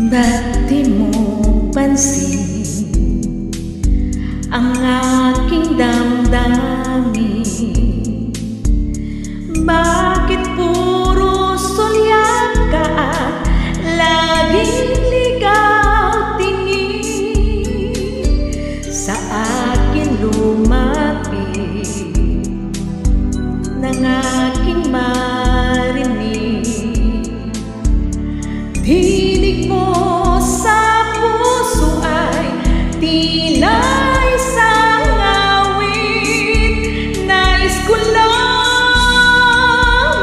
Ba't di mo pansin ang aking damdamin? Bakit puro sulyak ka at laging ligaw tingin? Sa akin lumapit nang aking marinig. Tinig mo sa puso ay tila isang awit. Nais ko lang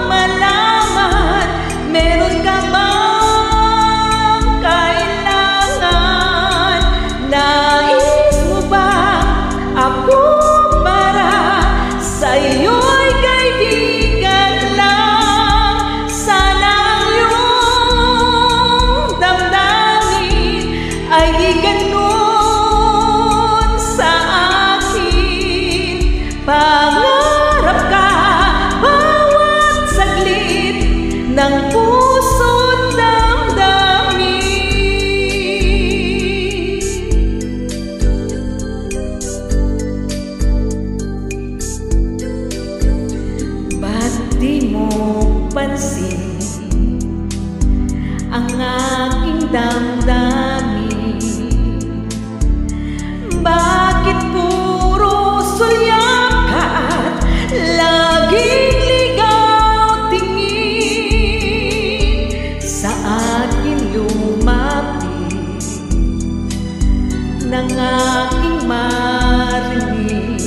malaman, meron ka bang kailangan? Nais mo bang ako para sa iyo'y kaibigan lang? Sana ay di ganun sa akin. Pangarap ka bawat saglit ng puso't damdamin. Ba't di mo pansin ang aking damdamin? Bakit puro sulyak ka at laging ligaw tingin? Sa akin lumapit nang aking marinig.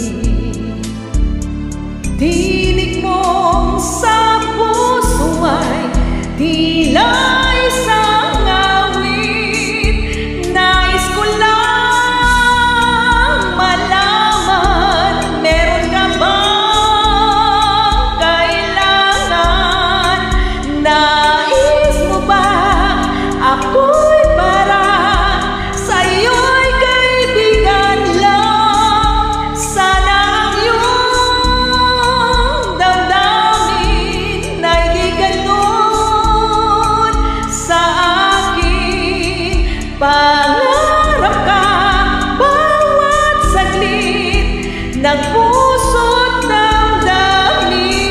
Tinig mo sa puso ay tila isang awit. Nais ko lang malaman, meron ka bang kailangan? Nais mo ba ako'y para sa iyo'y kaibigan lang? Sana ang iyong damdamin ay di ganun sa akin. Pangarap ka bawat saglit ng puso't damdamin.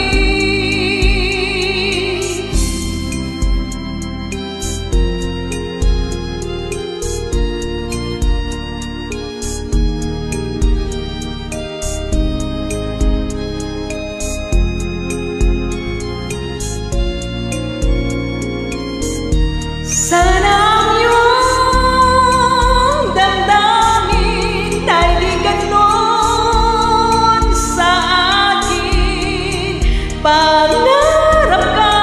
Sana ang iyong damdamin ay di ganon sa akin. Pangarap ka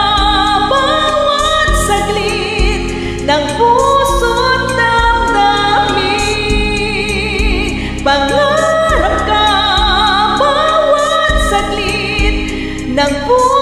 bawat saglit ng puso't damdamin. Pangarap ka bawat saglit ng puso't